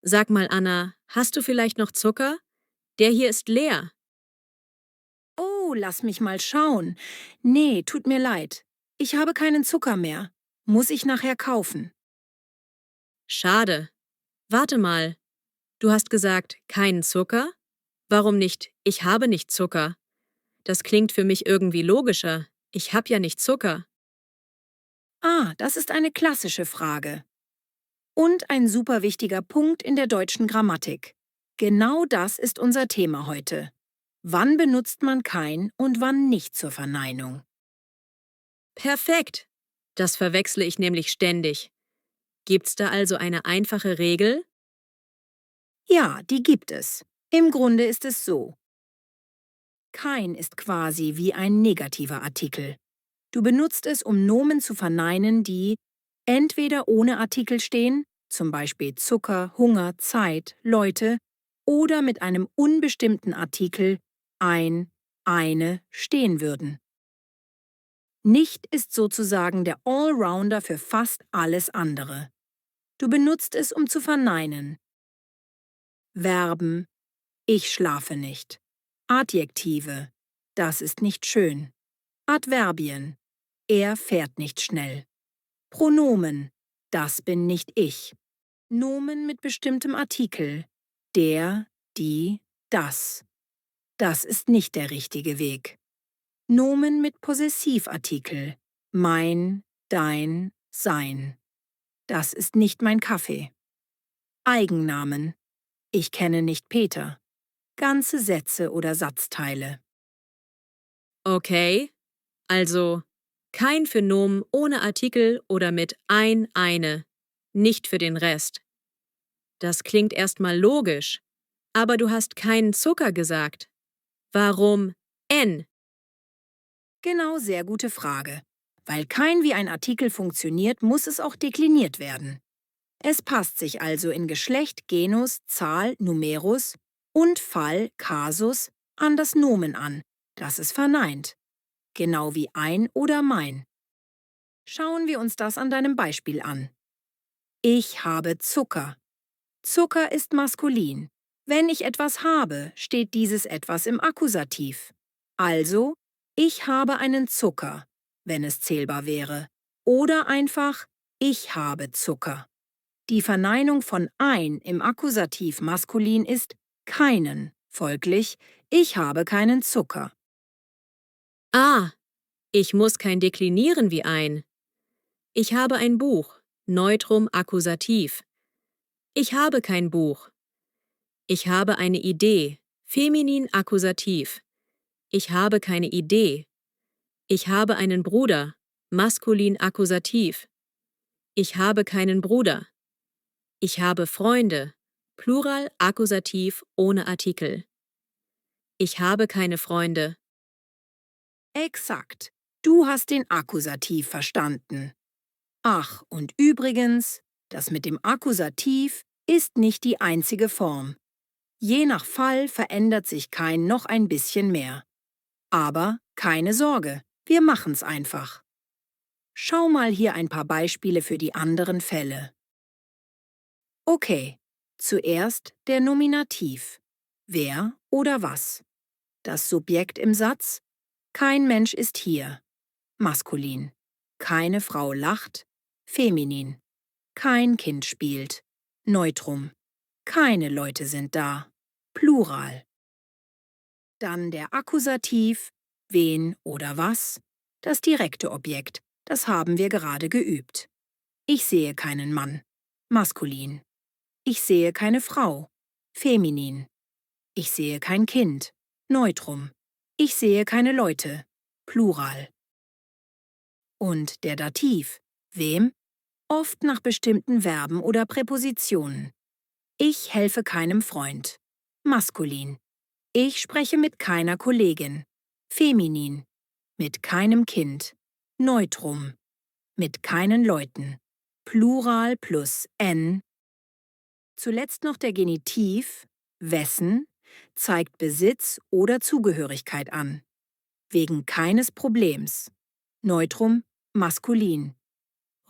Sag mal, Anna, hast du vielleicht noch Zucker? Der hier ist leer. Oh, lass mich mal schauen. Nee, tut mir leid. Ich habe keinen Zucker mehr. Muss ich nachher kaufen. Schade. Warte mal. Du hast gesagt, keinen Zucker? Warum nicht, ich habe nicht Zucker? Das klingt für mich irgendwie logischer. Ich hab ja nicht Zucker. Ah, das ist eine klassische Frage. Und ein super wichtiger Punkt in der deutschen Grammatik. Genau das ist unser Thema heute. Wann benutzt man kein und wann nicht zur Verneinung? Perfekt. Das verwechsle ich nämlich ständig. Gibt's da also eine einfache Regel? Ja, die gibt es. Im Grunde ist es so. Kein ist quasi wie ein negativer Artikel. Du benutzt es, um Nomen zu verneinen, die entweder ohne Artikel stehen, zum Beispiel Zucker, Hunger, Zeit, Leute, oder mit einem unbestimmten Artikel ein, eine stehen würden. Nicht ist sozusagen der Allrounder für fast alles andere. Du benutzt es, um zu verneinen. Verben, ich schlafe nicht. Adjektive, das ist nicht schön. Adverbien, er fährt nicht schnell. Pronomen, das bin nicht ich. Nomen mit bestimmtem Artikel, der, die, das. Das ist nicht der richtige Weg. Nomen mit Possessivartikel, mein, dein, sein. Das ist nicht mein Kaffee. Eigennamen, ich kenne nicht Peter. Ganze Sätze oder Satzteile. Okay. Also, kein für Nomen ohne Artikel oder mit ein, eine. Nicht für den Rest. Das klingt erstmal logisch. Aber du hast keinen Zucker gesagt. Warum N? Genau, sehr gute Frage. Weil kein wie ein Artikel funktioniert, muss es auch dekliniert werden. Es passt sich also in Geschlecht, Genus, Zahl, Numerus und Fall, Kasus an das Nomen an, das es verneint. Genau wie ein oder mein. Schauen wir uns das an deinem Beispiel an. Ich habe Zucker. Zucker ist maskulin. Wenn ich etwas habe, steht dieses etwas im Akkusativ. Also, ich habe einen Zucker, wenn es zählbar wäre. Oder einfach, ich habe Zucker. Die Verneinung von ein im Akkusativ maskulin ist keinen. Folglich, ich habe keinen Zucker. Ah, ich muss kein deklinieren wie ein. Ich habe ein Buch. Neutrum Akkusativ. Ich habe kein Buch. Ich habe eine Idee. Feminin Akkusativ. Ich habe keine Idee. Ich habe einen Bruder. Maskulin Akkusativ. Ich habe keinen Bruder. Ich habe Freunde. Plural Akkusativ ohne Artikel. Ich habe keine Freunde. Exakt. Du hast den Akkusativ verstanden. Ach, und übrigens, das mit dem Akkusativ ist nicht die einzige Form. Je nach Fall verändert sich kein noch ein bisschen mehr. Aber keine Sorge, wir machen's einfach. Schau mal hier ein paar Beispiele für die anderen Fälle. Okay, zuerst der Nominativ. Wer oder was? Das Subjekt im Satz? Kein Mensch ist hier. Maskulin. Keine Frau lacht. Feminin. Kein Kind spielt. Neutrum. Keine Leute sind da. Plural. Dann der Akkusativ. Wen oder was? Das direkte Objekt. Das haben wir gerade geübt. Ich sehe keinen Mann. Maskulin. Ich sehe keine Frau. Feminin. Ich sehe kein Kind. Neutrum. Ich sehe keine Leute. Plural. Und der Dativ. Wem? Oft nach bestimmten Verben oder Präpositionen. Ich helfe keinem Freund. Maskulin. Ich spreche mit keiner Kollegin. Feminin. Mit keinem Kind. Neutrum. Mit keinen Leuten. Plural plus n. Zuletzt noch der Genitiv, wessen, zeigt Besitz oder Zugehörigkeit an. Wegen keines Problems. Neutrum, maskulin.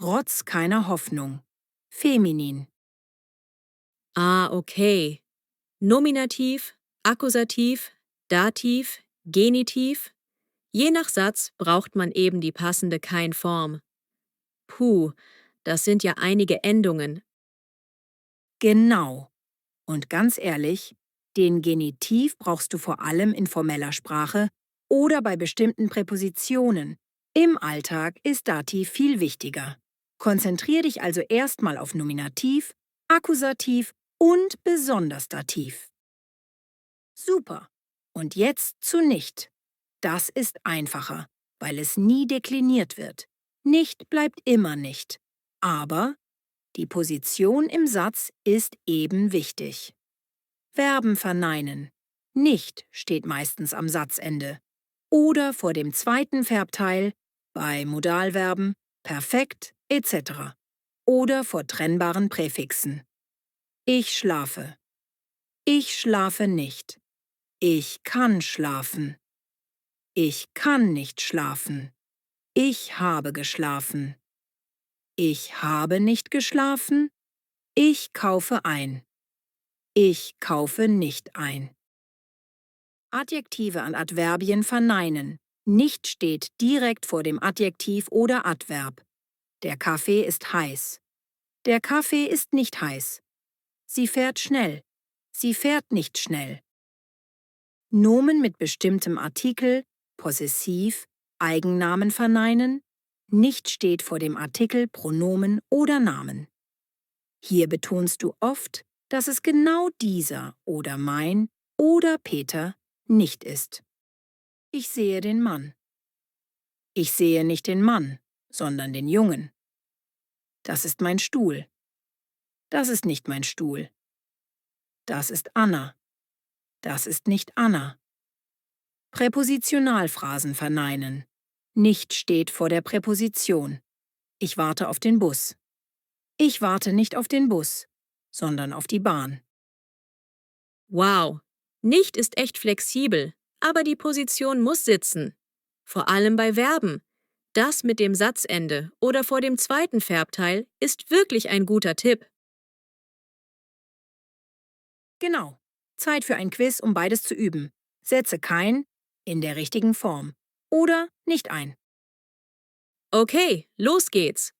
Rotz keiner Hoffnung. Feminin. Ah, okay. Nominativ, Akkusativ, Dativ, Genitiv. Je nach Satz braucht man eben die passende Kein-Form. Puh, das sind ja einige Endungen. Genau. Und ganz ehrlich, den Genitiv brauchst du vor allem in formeller Sprache oder bei bestimmten Präpositionen. Im Alltag ist Dativ viel wichtiger. Konzentrier dich also erstmal auf Nominativ, Akkusativ und besonders Dativ. Super. Und jetzt zu nicht. Das ist einfacher, weil es nie dekliniert wird. Nicht bleibt immer nicht. Aber die Position im Satz ist eben wichtig. Verben verneinen. Nicht steht meistens am Satzende. Oder vor dem zweiten Verbteil, bei Modalverben, perfekt etc. Oder vor trennbaren Präfixen. Ich schlafe. Ich schlafe nicht. Ich kann schlafen. Ich kann nicht schlafen. Ich habe geschlafen. Ich habe nicht geschlafen. Ich kaufe ein. Ich kaufe nicht ein. Adjektive und Adverbien verneinen. Nicht steht direkt vor dem Adjektiv oder Adverb. Der Kaffee ist heiß. Der Kaffee ist nicht heiß. Sie fährt schnell. Sie fährt nicht schnell. Nomen mit bestimmtem Artikel, Possessiv, Eigennamen verneinen. Nicht steht vor dem Artikel, Pronomen oder Namen. Hier betonst du oft, dass es genau dieser oder mein oder Peter nicht ist. Ich sehe den Mann. Ich sehe nicht den Mann, sondern den Jungen. Das ist mein Stuhl. Das ist nicht mein Stuhl. Das ist Anna. Das ist nicht Anna. Präpositionalphrasen verneinen. Nicht steht vor der Präposition. Ich warte auf den Bus. Ich warte nicht auf den Bus, sondern auf die Bahn. Wow. Nicht ist echt flexibel, aber die Position muss sitzen. Vor allem bei Verben. Das mit dem Satzende oder vor dem zweiten Verbteil ist wirklich ein guter Tipp. Genau. Zeit für ein Quiz, um beides zu üben. Setze kein in der richtigen Form oder nicht ein. Okay, los geht's.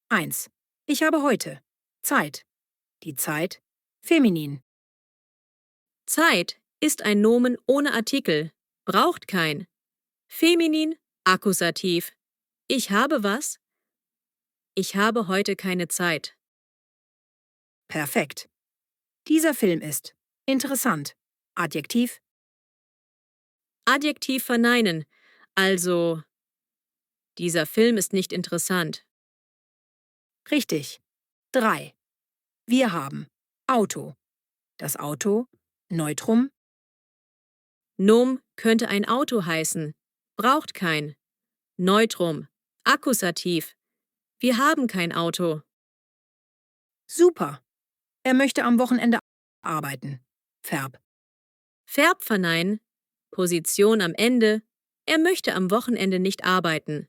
1. Ich habe heute. Zeit. Die Zeit. Feminin. Zeit ist ein Nomen ohne Artikel. Braucht kein. Feminin, Akkusativ. Ich habe was? Ich habe heute keine Zeit. Perfekt. Dieser Film ist interessant. Adjektiv. Adjektiv verneinen. Also, dieser Film ist nicht interessant. Richtig. 3. Wir haben Auto. Das Auto. Neutrum. Nom könnte ein Auto heißen. Braucht kein. Neutrum. Akkusativ. Wir haben kein Auto. Super. Er möchte am Wochenende arbeiten. Verb. Verb verneinen. Position am Ende. Er möchte am Wochenende nicht arbeiten.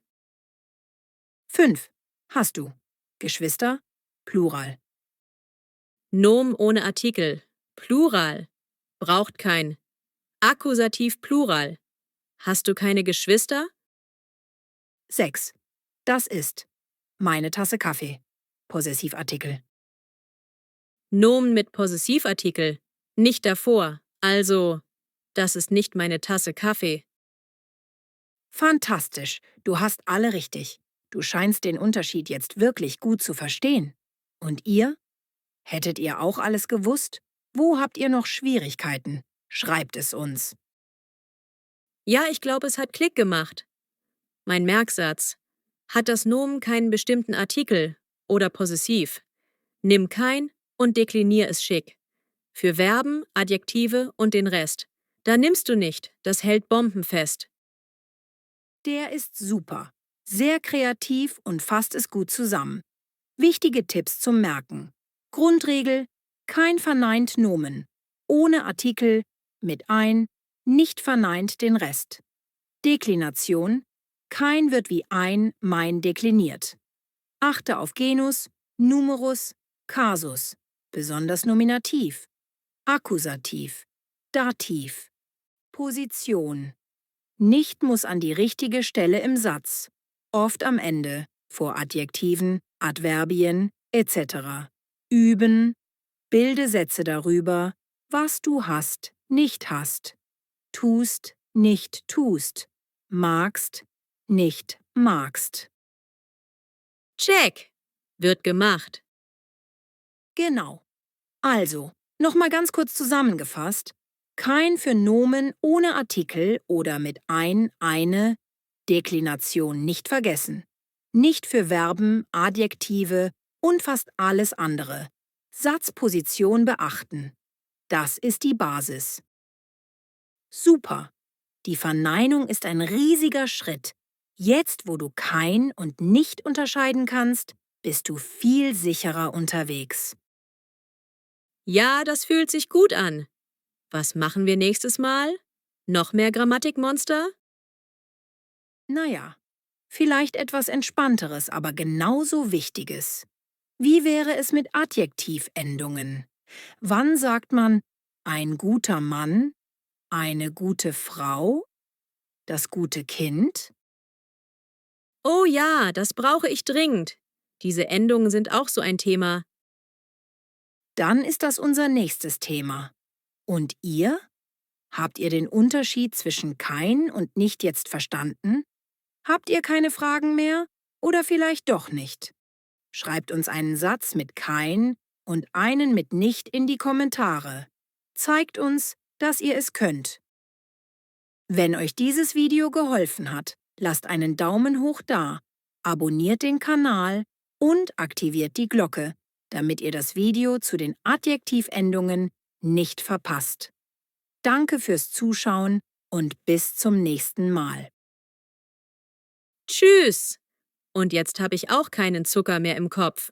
5. Hast du. Geschwister. Plural. Nom ohne Artikel. Plural. Braucht kein. Akkusativ Plural. Hast du keine Geschwister? 6. Das ist meine Tasse Kaffee. Possessivartikel. Nomen mit Possessivartikel. Nicht davor. Also, das ist nicht meine Tasse Kaffee. Fantastisch. Du hast alle richtig. Du scheinst den Unterschied jetzt wirklich gut zu verstehen. Und ihr? Hättet ihr auch alles gewusst? Wo habt ihr noch Schwierigkeiten? Schreibt es uns. Ja, ich glaube, es hat Klick gemacht. Mein Merksatz. Hat das Nomen keinen bestimmten Artikel oder Possessiv? Nimm kein und deklinier es schick. Für Verben, Adjektive und den Rest. Da nimmst du nicht, das hält bombenfest. Der ist super. Sehr kreativ und fasst es gut zusammen. Wichtige Tipps zum Merken. Grundregel: kein verneint Nomen. Ohne Artikel, mit ein, nicht verneint den Rest. Deklination: kein wird wie ein, mein dekliniert. Achte auf Genus, Numerus, Kasus. besonders Nominativ, Akkusativ, Dativ, Position. Nicht muss an die richtige Stelle im Satz, oft am Ende, vor Adjektiven, Adverbien etc. Üben, bilde Sätze darüber, was du hast, nicht hast, tust, nicht tust, magst, nicht magst. Check. Wird gemacht. Genau. Also, nochmal ganz kurz zusammengefasst. Kein für Nomen ohne Artikel oder mit ein, eine, Deklination nicht vergessen. Nicht für Verben, Adjektive und fast alles andere. Satzposition beachten. Das ist die Basis. Super. Die Verneinung ist ein riesiger Schritt. Jetzt, wo du kein und nicht unterscheiden kannst, bist du viel sicherer unterwegs. Ja, das fühlt sich gut an. Was machen wir nächstes Mal? Noch mehr Grammatikmonster? Naja, vielleicht etwas Entspannteres, aber genauso Wichtiges. Wie wäre es mit Adjektivendungen? Wann sagt man ein guter Mann, eine gute Frau, das gute Kind? Oh ja, das brauche ich dringend. Diese Endungen sind auch so ein Thema. Dann ist das unser nächstes Thema. Und ihr? Habt ihr den Unterschied zwischen kein und nicht jetzt verstanden? Habt ihr keine Fragen mehr? Oder vielleicht doch nicht? Schreibt uns einen Satz mit kein und einen mit nicht in die Kommentare. Zeigt uns, dass ihr es könnt. Wenn euch dieses Video geholfen hat, lasst einen Daumen hoch da, abonniert den Kanal und aktiviert die Glocke, damit ihr das Video zu den Adjektivendungen nicht verpasst. Danke fürs Zuschauen und bis zum nächsten Mal. Tschüss! Und jetzt habe ich auch keinen Zucker mehr im Kopf.